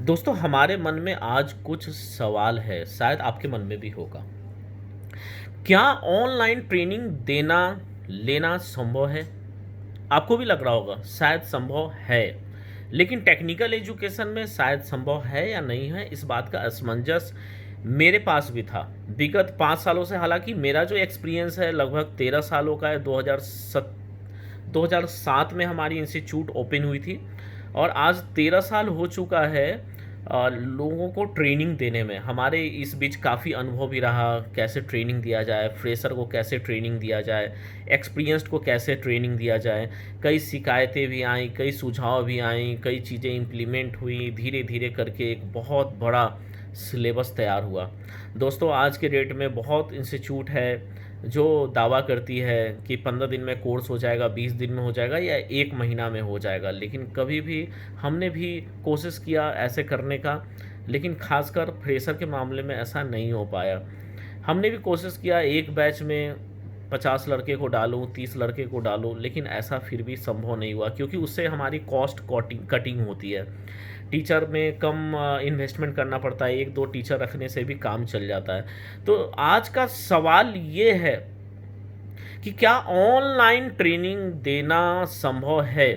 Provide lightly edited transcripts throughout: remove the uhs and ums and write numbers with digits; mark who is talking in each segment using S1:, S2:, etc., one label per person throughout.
S1: दोस्तों हमारे मन में आज कुछ सवाल है, शायद आपके मन में भी होगा। क्या ऑनलाइन ट्रेनिंग देना लेना संभव है? आपको भी लग रहा होगा शायद संभव है, लेकिन टेक्निकल एजुकेशन में शायद संभव है या नहीं है, इस बात का असमंजस मेरे पास भी था विगत 5 सालों से। हालांकि मेरा जो एक्सपीरियंस है लगभग 13 सालों का है। 2007 में हमारी इंस्टीट्यूट ओपन हुई थी और आज 13 साल हो चुका है लोगों को ट्रेनिंग देने में। हमारे इस बीच काफ़ी अनुभव भी रहा, कैसे ट्रेनिंग दिया जाए, फ्रेशर को कैसे ट्रेनिंग दिया जाए, एक्सपीरियंस्ड को कैसे ट्रेनिंग दिया जाए। कई शिकायतें भी आईं, कई सुझाव भी आईं, कई चीज़ें इम्प्लीमेंट हुई, धीरे धीरे करके एक बहुत बड़ा सिलेबस तैयार हुआ। दोस्तों आज के डेट में बहुत इंस्टीट्यूट है जो दावा करती है कि 15 दिन में कोर्स हो जाएगा, 20 दिन में हो जाएगा या 1 महीना में हो जाएगा, लेकिन कभी भी हमने भी कोशिश किया ऐसे करने का, लेकिन खासकर फ्रेशर के मामले में ऐसा नहीं हो पाया। हमने भी कोशिश किया एक बैच में 50 लड़के को डालूं, 30 लड़के को डालूं, लेकिन ऐसा फिर भी संभव नहीं हुआ क्योंकि उससे हमारी कॉस्ट कटिंग होती है। टीचर में कम इन्वेस्टमेंट करना पड़ता है, एक दो टीचर रखने से भी काम चल जाता है। तो आज का सवाल ये है कि क्या ऑनलाइन ट्रेनिंग देना संभव है?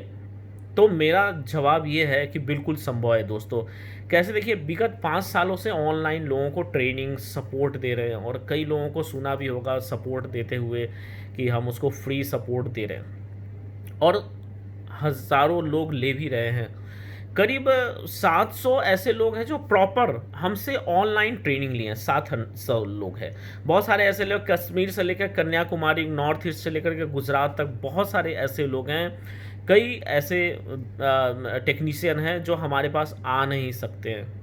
S1: तो मेरा जवाब ये है कि बिल्कुल संभव है दोस्तों। कैसे? देखिए, विगत 5 सालों से ऑनलाइन लोगों को ट्रेनिंग सपोर्ट दे रहे हैं और कई लोगों को सुना भी होगा सपोर्ट देते हुए कि हम उसको फ्री सपोर्ट दे रहे हैं और हज़ारों लोग ले भी रहे हैं। करीब 700 ऐसे लोग हैं जो प्रॉपर हमसे ऑनलाइन ट्रेनिंग लिए हैं। 700 लोग हैं। बहुत सारे ऐसे लोग कश्मीर से लेकर कन्याकुमारी, नॉर्थ ईस्ट से लेकर के गुजरात तक बहुत सारे ऐसे लोग हैं। कई ऐसे टेक्नीशियन हैं जो हमारे पास आ नहीं सकते हैं।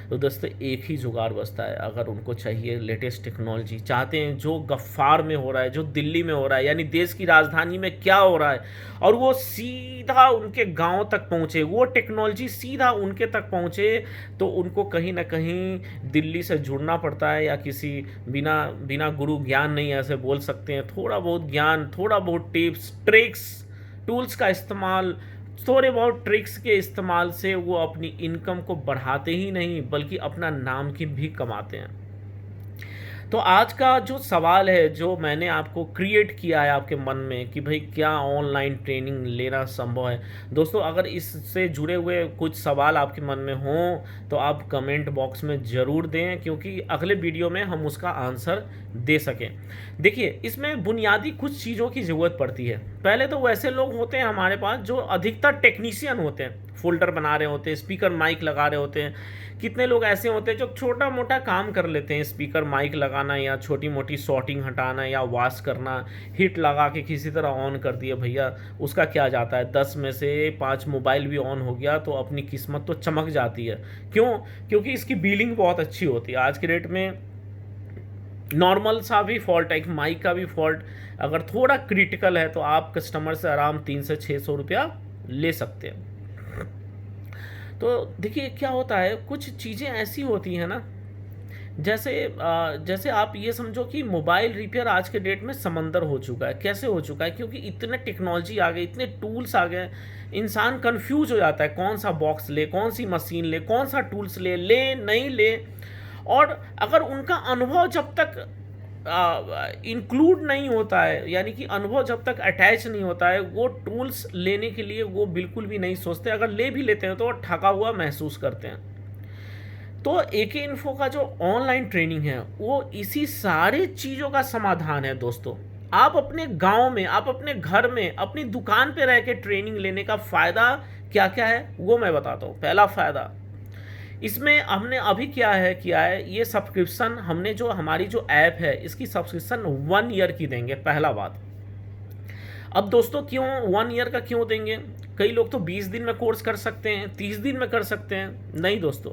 S1: तो दोस्तों एक ही जुगाड़ बचता है, अगर उनको चाहिए लेटेस्ट टेक्नोलॉजी, चाहते हैं जो गफ्फार में हो रहा है, जो दिल्ली में हो रहा है, यानी देश की राजधानी में क्या हो रहा है, और वो सीधा उनके गांव तक पहुंचे, वो टेक्नोलॉजी सीधा उनके तक पहुंचे, तो उनको कहीं ना कहीं दिल्ली से जुड़ना पड़ता है या किसी बिना बिना गुरु ज्ञान नहीं ऐसे बोल सकते हैं, थोड़ा बहुत ज्ञान, थोड़ा बहुत टिप्स ट्रिक्स टूल्स का इस्तेमाल, थोड़े बहुत ट्रिक्स के इस्तेमाल से वो अपनी इनकम को बढ़ाते ही नहीं बल्कि अपना नाम की भी कमाते हैं। तो आज का जो सवाल है जो मैंने आपको क्रिएट किया है आपके मन में कि भाई क्या ऑनलाइन ट्रेनिंग लेना संभव है, दोस्तों अगर इससे जुड़े हुए कुछ सवाल आपके मन में हों तो आप कमेंट बॉक्स में ज़रूर दें, क्योंकि अगले वीडियो में हम उसका आंसर दे सकें। देखिए, इसमें बुनियादी कुछ चीज़ों की ज़रूरत पड़ती है। पहले तो वैसे लोग होते हैं हमारे पास जो अधिकतर टेक्नीशियन होते हैं, फोल्डर बना रहे होते हैं, स्पीकर माइक लगा रहे होते हैं। कितने लोग ऐसे होते हैं जो छोटा मोटा काम कर लेते हैं, स्पीकर माइक लगाना या छोटी मोटी शॉर्टिंग हटाना या वॉश करना, हिट लगा के किसी तरह ऑन कर दिया भैया, उसका क्या जाता है, 10 में से 5 मोबाइल भी ऑन हो गया तो अपनी किस्मत तो चमक जाती है। क्यों? क्योंकि इसकी बिलिंग बहुत अच्छी होती है। आज के डेट में नॉर्मल सा भी फॉल्ट है, एक माइक का भी फॉल्ट अगर थोड़ा क्रिटिकल है तो आप कस्टमर से आराम 300 से 600 रुपया ले सकते हैं। तो देखिए क्या होता है, कुछ चीज़ें ऐसी होती हैं ना, जैसे जैसे आप ये समझो कि मोबाइल रिपेयर आज के डेट में समंदर हो चुका है। कैसे हो चुका है? क्योंकि इतने टेक्नोलॉजी आ गई, इतने टूल्स आ गए, इंसान कंफ्यूज हो जाता है कौन सा बॉक्स ले, कौन सी मशीन ले, कौन सा टूल्स ले, नहीं ले। और अगर उनका अनुभव जब तक इंक्लूड नहीं होता है, यानी कि अनुभव जब तक अटैच नहीं होता है, वो टूल्स लेने के लिए वो बिल्कुल भी नहीं सोचते। अगर ले भी लेते हैं तो वो ठगा हुआ महसूस करते हैं। तो एके इन्फो का जो ऑनलाइन ट्रेनिंग है वो इसी सारे चीज़ों का समाधान है दोस्तों। आप अपने गांव में, आप अपने घर में, अपनी दुकान पे रह के ट्रेनिंग लेने का फ़ायदा क्या क्या है वो मैं बताता हूँ। पहला फ़ायदा, इसमें हमने अभी किया है ये सब्सक्रिप्शन, हमने जो हमारी जो ऐप है इसकी सब्सक्रिप्शन 1 ईयर की देंगे। पहला बात। अब दोस्तों क्यों 1 ईयर का क्यों देंगे? कई लोग तो 20 दिन में कोर्स कर सकते हैं, 30 दिन में कर सकते हैं। नहीं दोस्तों,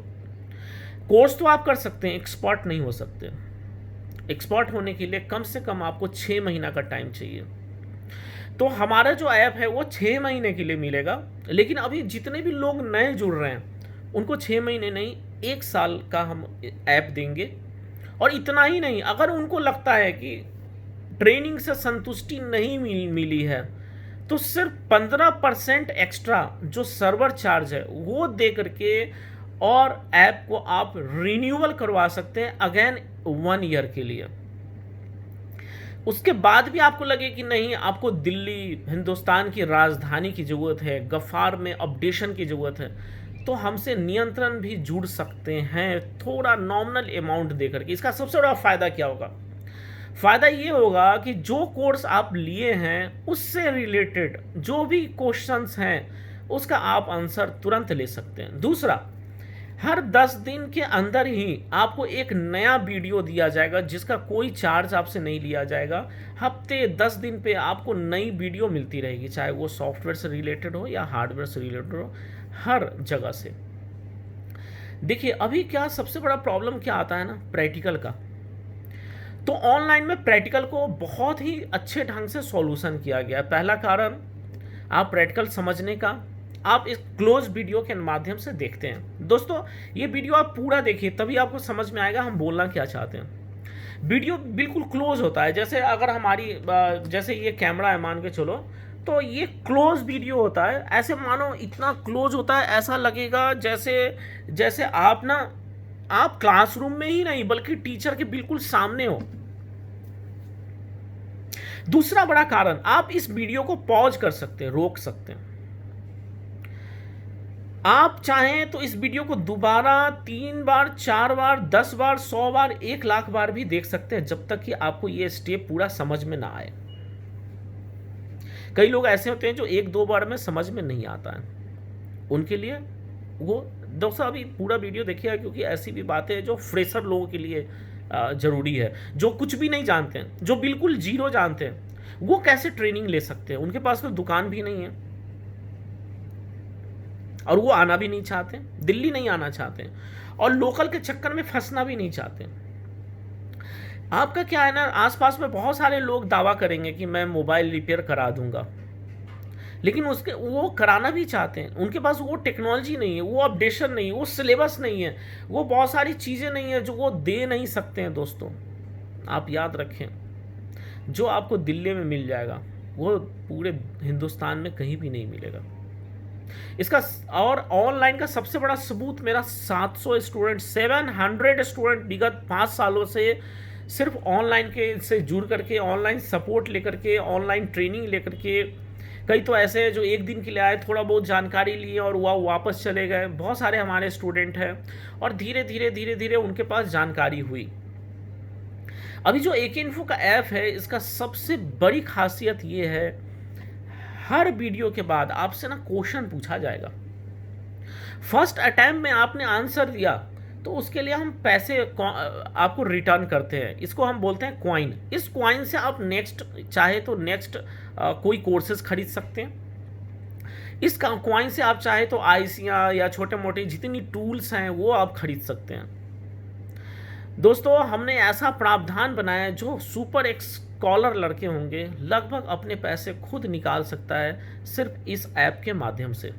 S1: कोर्स तो आप कर सकते हैं, एक्सपर्ट नहीं हो सकते। एक्सपर्ट होने के लिए कम से कम आपको 6 महीना का टाइम चाहिए। तो हमारा जो ऐप है वो 6 महीने के लिए मिलेगा, लेकिन अभी जितने भी लोग नए जुड़ रहे हैं उनको 6 महीने नहीं, 1 साल का हम ऐप देंगे। और इतना ही नहीं, अगर उनको लगता है कि ट्रेनिंग से संतुष्टि नहीं मिली है तो सिर्फ 15% एक्स्ट्रा जो सर्वर चार्ज है वो दे करके और ऐप को आप रिन्यूअल करवा सकते हैं अगेन 1 ईयर के लिए। उसके बाद भी आपको लगे कि नहीं, आपको दिल्ली हिंदुस्तान की राजधानी की ज़रूरत है, गफ़ार में अपडेशन की ज़रूरत है, तो हमसे नियंत्रण भी जुड़ सकते हैं थोड़ा नॉमिनल अमाउंट देकर के। इसका सबसे बड़ा फ़ायदा क्या होगा? फ़ायदा ये होगा कि जो कोर्स आप लिए हैं उससे रिलेटेड जो भी क्वेश्चंस हैं उसका आप आंसर तुरंत ले सकते हैं। दूसरा, हर 10 दिन के अंदर ही आपको एक नया वीडियो दिया जाएगा जिसका कोई चार्ज आपसे नहीं लिया जाएगा। हफ्ते 10 दिन पे आपको नई वीडियो मिलती रहेगी, चाहे वो सॉफ्टवेयर से रिलेटेड हो या हार्डवेयर से रिलेटेड हो, हर जगह से। देखिए अभी क्या सबसे बड़ा प्रॉब्लम क्या आता है ना, प्रैक्टिकल का। तो ऑनलाइन में प्रैक्टिकल को बहुत ही अच्छे ढंग से सॉल्यूशन किया गया है। पहला कारण, आप प्रैक्टिकल समझने का आप इस क्लोज वीडियो के माध्यम से देखते हैं। दोस्तों ये वीडियो आप पूरा देखिए तभी आपको समझ में आएगा हम बोलना क्या चाहते हैं। वीडियो बिल्कुल क्लोज होता है, जैसे अगर हमारी जैसे ये कैमरा है मान के चलो, तो ये क्लोज वीडियो होता है। ऐसे मानो इतना क्लोज होता है, ऐसा लगेगा जैसे जैसे आप क्लासरूम में ही नहीं बल्कि टीचर के बिल्कुल सामने हो। दूसरा बड़ा कारण, आप इस वीडियो को पॉज कर सकते हैं, रोक सकते हैं। आप चाहें तो इस वीडियो को दोबारा 3 बार, 4 बार, 10 बार, 100 बार, 1 लाख बार भी देख सकते हैं जब तक कि आपको ये स्टेप पूरा समझ में ना आए। कई लोग ऐसे होते हैं जो 1-2 बार में समझ में नहीं आता है, उनके लिए वो दोस्तों अभी पूरा वीडियो देखिएगा, क्योंकि ऐसी भी बातें हैं जो फ्रेशर लोगों के लिए ज़रूरी है, जो कुछ भी नहीं जानते हैं, जो बिल्कुल जीरो जानते हैं, वो कैसे ट्रेनिंग ले सकते हैं। उनके पास कोई दुकान भी नहीं है और वो आना भी नहीं चाहते, दिल्ली नहीं आना चाहते और लोकल के चक्कर में फंसना भी नहीं चाहते। आपका क्या है ना, आसपास में बहुत सारे लोग दावा करेंगे कि मैं मोबाइल रिपेयर करा दूंगा, लेकिन उसके वो कराना भी चाहते हैं, उनके पास वो टेक्नोलॉजी नहीं है, वो अपडेशन नहीं है, वो सिलेबस नहीं है, वो बहुत सारी चीज़ें नहीं है जो वो दे नहीं सकते हैं। दोस्तों आप याद रखें, जो आपको दिल्ली में मिल जाएगा वो पूरे हिंदुस्तान में कहीं भी नहीं मिलेगा। इसका और ऑनलाइन का सबसे बड़ा सबूत मेरा 700 स्टूडेंट विगत 5 सालों से सिर्फ ऑनलाइन के से जुड़ करके, ऑनलाइन सपोर्ट लेकर के, ऑनलाइन ट्रेनिंग लेकर के, कई तो ऐसे हैं जो 1 दिन के लिए आए, थोड़ा बहुत जानकारी लिए और वह वापस चले गए। बहुत सारे हमारे स्टूडेंट हैं और धीरे धीरे उनके पास जानकारी हुई। अभी जो AK इन्फो का ऐप है, इसका सबसे बड़ी खासियत ये है, हर वीडियो के बाद आपसे ना क्वेश्चन पूछा जाएगा। फर्स्ट अटेम्प्ट में आपने आंसर दिया तो उसके लिए हम पैसे आपको रिटर्न करते हैं, इसको हम बोलते हैं कॉइन। इस कॉइन से आप नेक्स्ट चाहे तो नेक्स्ट कोई कोर्सेज खरीद सकते हैं। इस कॉइन से आप चाहे तो आईसियाँ या छोटे मोटे जितनी टूल्स हैं वो आप खरीद सकते हैं। दोस्तों हमने ऐसा प्रावधान बनाया है जो सुपर स्कॉलर लड़के होंगे लगभग अपने पैसे खुद निकाल सकता है सिर्फ इस ऐप के माध्यम से।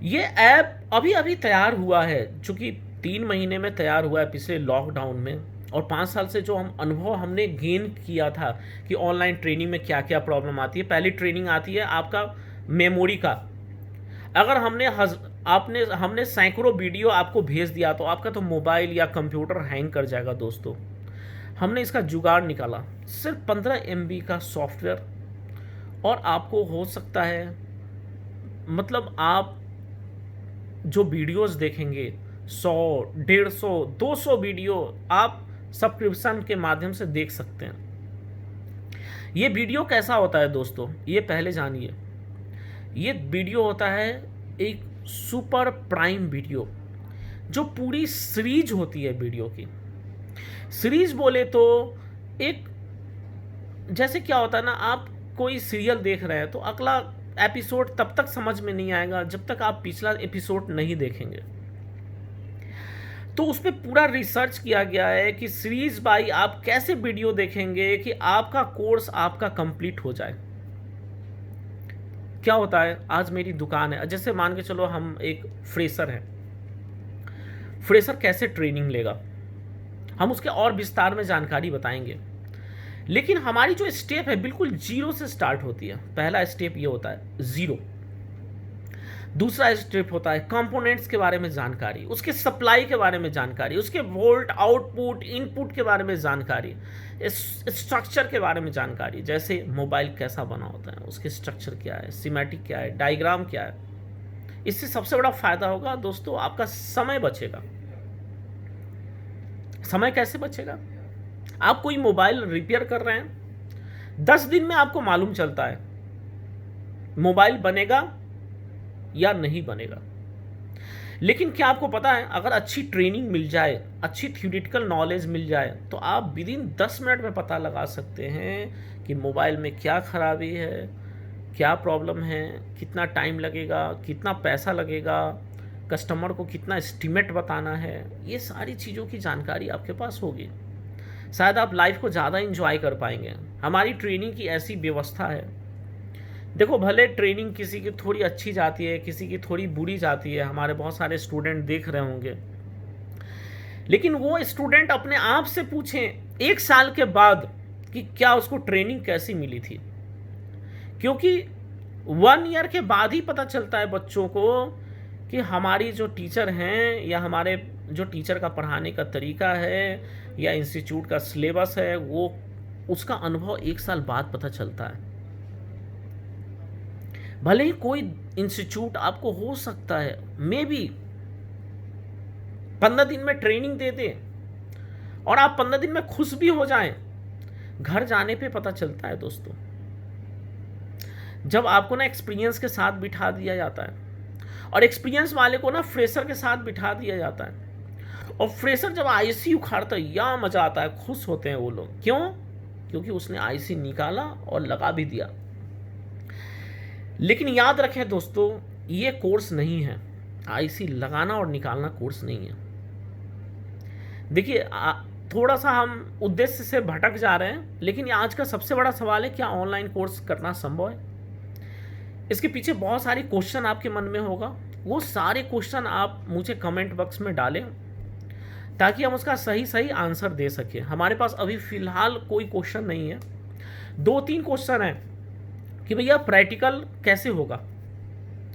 S1: ये ऐप अभी अभी तैयार हुआ है, चूंकि 3 महीने में तैयार हुआ है पिछले लॉकडाउन में, और 5 साल से जो हम अनुभव हमने गेन किया था कि ऑनलाइन ट्रेनिंग में क्या क्या प्रॉब्लम आती है। पहली ट्रेनिंग आती है आपका मेमोरी का। अगर हमने सैकड़ों वीडियो आपको भेज दिया तो आपका तो मोबाइल या कंप्यूटर हैंग कर जाएगा। दोस्तों हमने इसका जुगाड़ निकाला, सिर्फ 15 MB का सॉफ्टवेयर, और आपको हो सकता है मतलब आप जो वीडियोस देखेंगे 100, 150, 200 वीडियो आप सब्सक्रिप्शन के माध्यम से देख सकते हैं। ये वीडियो कैसा होता है दोस्तों, ये पहले जानिए। ये वीडियो होता है एक सुपर प्राइम वीडियो, जो पूरी सीरीज होती है। वीडियो की सीरीज बोले तो एक, जैसे क्या होता है ना, आप कोई सीरियल देख रहे हैं तो अगला एपिसोड तब तक समझ में नहीं आएगा जब तक आप पिछला एपिसोड नहीं देखेंगे। तो उस पर पूरा रिसर्च किया गया है कि सीरीज बाय आप कैसे वीडियो देखेंगे कि आपका कोर्स आपका कंप्लीट हो जाए। क्या होता है, आज मेरी दुकान है, जैसे मान के चलो हम एक फ्रेशर हैं, फ्रेशर कैसे ट्रेनिंग लेगा हम उसके और विस्तार में जानकारी बताएंगे, लेकिन हमारी जो स्टेप है बिल्कुल जीरो से स्टार्ट होती है। पहला स्टेप ये होता है जीरो। दूसरा स्टेप होता है कंपोनेंट्स के बारे में जानकारी, उसके सप्लाई के बारे में जानकारी, उसके वोल्ट आउटपुट इनपुट के बारे में जानकारी, स्ट्रक्चर के बारे में जानकारी, जैसे मोबाइल कैसा बना होता है, उसके स्ट्रक्चर क्या है, सिमेटिक क्या है, डायग्राम क्या है। इससे सबसे बड़ा फायदा होगा दोस्तों, आपका समय बचेगा। समय कैसे बचेगा? आप कोई मोबाइल रिपेयर कर रहे हैं, 10 दिन में आपको मालूम चलता है मोबाइल बनेगा या नहीं बनेगा। लेकिन क्या आपको पता है, अगर अच्छी ट्रेनिंग मिल जाए, अच्छी थ्योरेटिकल नॉलेज मिल जाए, तो आप विद इन 10 मिनट में पता लगा सकते हैं कि मोबाइल में क्या खराबी है, क्या प्रॉब्लम है, कितना टाइम लगेगा, कितना पैसा लगेगा, कस्टमर को कितना एस्टीमेट बताना है। ये सारी चीज़ों की जानकारी आपके पास होगी, शायद आप लाइफ को ज़्यादा इंजॉय कर पाएंगे। हमारी ट्रेनिंग की ऐसी व्यवस्था है। देखो, भले ट्रेनिंग किसी की थोड़ी अच्छी जाती है, किसी की थोड़ी बुरी जाती है, हमारे बहुत सारे स्टूडेंट देख रहे होंगे, लेकिन वो स्टूडेंट अपने आप से पूछें 1 साल के बाद कि क्या उसको ट्रेनिंग कैसी मिली थी। क्योंकि 1 ईयर के बाद ही पता चलता है बच्चों को कि हमारी जो टीचर हैं या हमारे जो टीचर का पढ़ाने का तरीका है या इंस्टीट्यूट का सिलेबस है, वो उसका अनुभव 1 साल बाद पता चलता है। भले ही कोई इंस्टीट्यूट आपको हो सकता है मे बी 15 दिन में ट्रेनिंग दे दे और आप 15 दिन में खुश भी हो जाएं, घर जाने पे पता चलता है दोस्तों। जब आपको ना एक्सपीरियंस के साथ बिठा दिया जाता है, और एक्सपीरियंस वाले को ना फ्रेशर के साथ बिठा दिया जाता है, और फ्रेशर जब आईसी उखाड़ता है या मजा आता है, खुश होते हैं वो लोग। क्यों? क्योंकि उसने आईसी निकाला और लगा भी दिया। लेकिन याद रखें दोस्तों, ये कोर्स नहीं है, आईसी लगाना और निकालना कोर्स नहीं है। देखिए, थोड़ा सा हम उद्देश्य से भटक जा रहे हैं, लेकिन आज का सबसे बड़ा सवाल है, क्या ऑनलाइन कोर्स करना संभव है? इसके पीछे बहुत सारे क्वेश्चन आपके मन में होगा। वो सारे क्वेश्चन आप मुझे कमेंट बॉक्स में डालें ताकि हम उसका सही सही आंसर दे सकें। हमारे पास अभी फ़िलहाल कोई क्वेश्चन नहीं है। 2-3 क्वेश्चन हैं कि भैया प्रैक्टिकल कैसे होगा।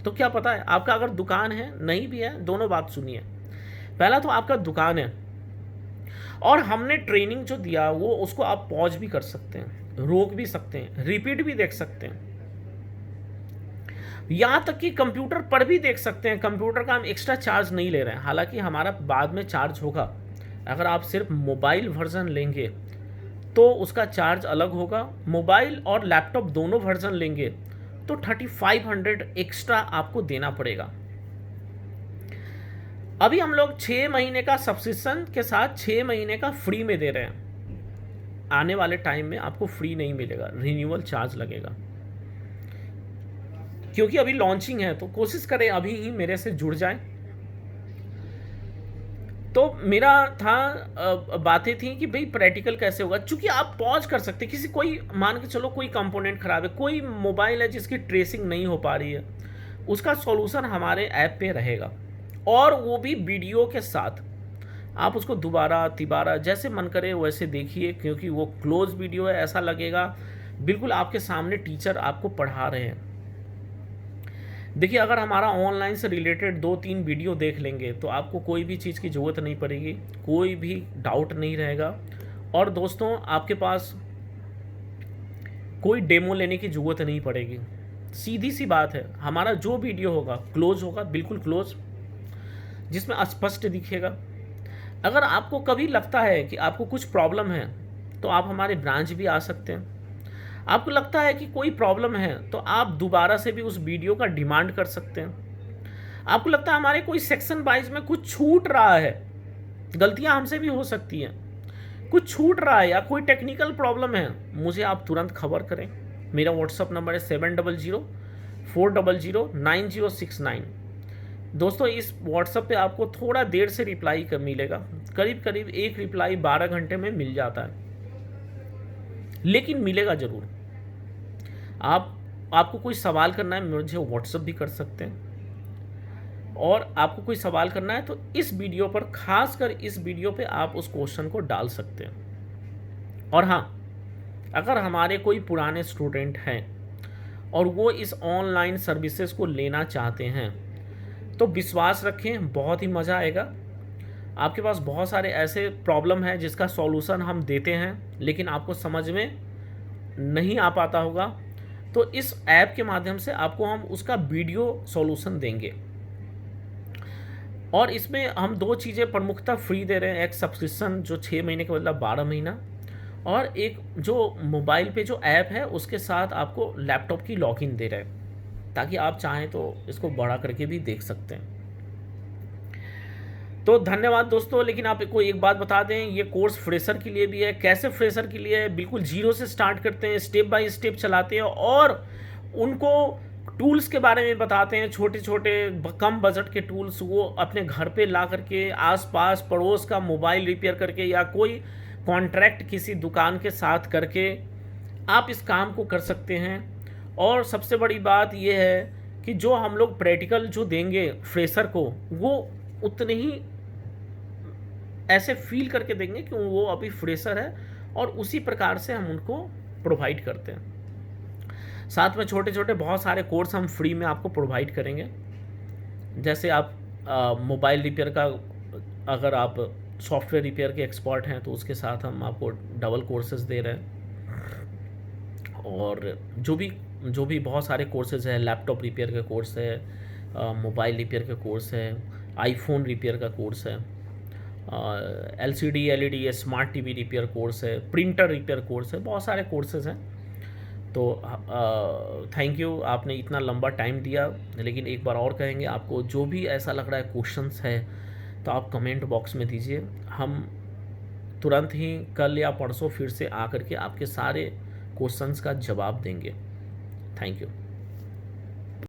S1: तो क्या पता है, आपका अगर दुकान है, नहीं भी है, दोनों बात सुनिए। पहला तो आपका दुकान है और हमने ट्रेनिंग जो दिया वो उसको आप पॉज भी कर सकते हैं, रोक भी सकते हैं, रिपीट भी देख सकते हैं, यहाँ तक कि कंप्यूटर पर भी देख सकते हैं। कंप्यूटर का हम एक्स्ट्रा चार्ज नहीं ले रहे हैं, हालांकि हमारा बाद में चार्ज होगा। अगर आप सिर्फ मोबाइल वर्जन लेंगे तो उसका चार्ज अलग होगा, मोबाइल और लैपटॉप दोनों वर्जन लेंगे तो 3500 एक्स्ट्रा आपको देना पड़ेगा। अभी हम लोग 6 महीने का सब्सक्रिप्शन के साथ 6 महीने का फ्री में दे रहे हैं। आने वाले टाइम में आपको फ्री नहीं मिलेगा, रिन्यूअल चार्ज लगेगा। क्योंकि अभी लॉन्चिंग है, तो कोशिश करें अभी ही मेरे से जुड़ जाएं। तो मेरा था बातें थी कि भाई प्रैक्टिकल कैसे होगा, चूंकि आप पॉज कर सकते, किसी कोई मान के चलो कोई कंपोनेंट खराब है, कोई मोबाइल है जिसकी ट्रेसिंग नहीं हो पा रही है, उसका सॉल्यूशन हमारे ऐप पे रहेगा, और वो भी वीडियो के साथ। आप उसको दोबारा तिबारा जैसे मन करे वैसे देखिए, क्योंकि वो क्लोज वीडियो है, ऐसा लगेगा बिल्कुल आपके सामने टीचर आपको पढ़ा रहे हैं। देखिए, अगर हमारा ऑनलाइन से रिलेटेड 2-3 वीडियो देख लेंगे तो आपको कोई भी चीज़ की ज़रूरत नहीं पड़ेगी, कोई भी डाउट नहीं रहेगा। और दोस्तों, आपके पास कोई डेमो लेने की ज़रूरत नहीं पड़ेगी। सीधी सी बात है, हमारा जो वीडियो होगा क्लोज होगा, बिल्कुल क्लोज, जिसमें स्पष्ट दिखेगा। अगर आपको कभी लगता है कि आपको कुछ प्रॉब्लम है तो आप हमारे ब्रांच भी आ सकते हैं। आपको लगता है कि कोई प्रॉब्लम है तो आप दोबारा से भी उस वीडियो का डिमांड कर सकते हैं। आपको लगता है हमारे कोई सेक्शन वाइज में कुछ छूट रहा है, गलतियां हमसे भी हो सकती हैं, कुछ छूट रहा है या कोई टेक्निकल प्रॉब्लम है, मुझे आप तुरंत खबर करें। मेरा व्हाट्सअप नंबर है 7004009069। दोस्तों, इस व्हाट्सअप पे आपको थोड़ा देर से रिप्लाई कर मिलेगा, करीब करीब एक रिप्लाई 12 घंटे में मिल जाता है, लेकिन मिलेगा ज़रूर। आपको कोई सवाल करना है, मुझे व्हाट्सअप भी कर सकते हैं। और आपको कोई सवाल करना है तो इस वीडियो पर, खासकर इस वीडियो पे आप उस क्वेश्चन को डाल सकते हैं। और हाँ, अगर हमारे कोई पुराने स्टूडेंट हैं और वो इस ऑनलाइन सर्विसेज को लेना चाहते हैं तो विश्वास रखें, बहुत ही मज़ा आएगा। आपके पास बहुत सारे ऐसे प्रॉब्लम हैं जिसका सॉल्यूशन हम देते हैं, लेकिन आपको समझ में नहीं आ पाता होगा, तो इस ऐप के माध्यम से आपको हम उसका वीडियो सॉल्यूशन देंगे। और इसमें हम 2 चीज़ें प्रमुखतः फ्री दे रहे हैं, एक सब्सक्रिप्शन जो 6 महीने के बदला 12 महीना, और एक जो मोबाइल पे जो ऐप है उसके साथ आपको लैपटॉप की लॉगिन दे रहे हैं, ताकि आप चाहें तो इसको बढ़ा करके भी देख सकते हैं। तो धन्यवाद दोस्तों। लेकिन आपको एक बात बता दें, ये कोर्स फ्रेशर के लिए भी है। कैसे फ्रेशर के लिए है? बिल्कुल जीरो से स्टार्ट करते हैं, स्टेप बाय स्टेप चलाते हैं और उनको टूल्स के बारे में बताते हैं, छोटे छोटे कम बजट के टूल्स वो अपने घर पे ला करके आसपास पड़ोस का मोबाइल रिपेयर करके या कोई कॉन्ट्रैक्ट किसी दुकान के साथ करके आप इस काम को कर सकते हैं। और सबसे बड़ी बात यह है कि जो हम लोग प्रैक्टिकल जो देंगे फ्रेशर को, वो उतने ही ऐसे फील करके देंगे कि वो अभी फ्रेशर है, और उसी प्रकार से हम उनको प्रोवाइड करते हैं। साथ में छोटे छोटे बहुत सारे कोर्स हम फ्री में आपको प्रोवाइड करेंगे। जैसे आप मोबाइल रिपेयर का, अगर आप सॉफ्टवेयर रिपेयर के एक्सपर्ट हैं तो उसके साथ हम आपको डबल कोर्सेज दे रहे हैं। और जो भी बहुत सारे कोर्सेज हैं, लैपटॉप रिपेयर का कोर्स है, मोबाइल रिपेयर का कोर्स है, आईफोन रिपेयर का कोर्स है, LCD LED smart TV repair course है, प्रिंटर रिपेयर कोर्स है, बहुत सारे कोर्सेज हैं। तो थैंक यू, आपने इतना लंबा टाइम दिया। लेकिन एक बार और कहेंगे, आपको जो भी ऐसा लग रहा है क्वेश्चंस है तो आप कमेंट बॉक्स में दीजिए। हम तुरंत ही कल या परसों फिर से आकर के आपके सारे क्वेश्चंस का जवाब देंगे। Thank you.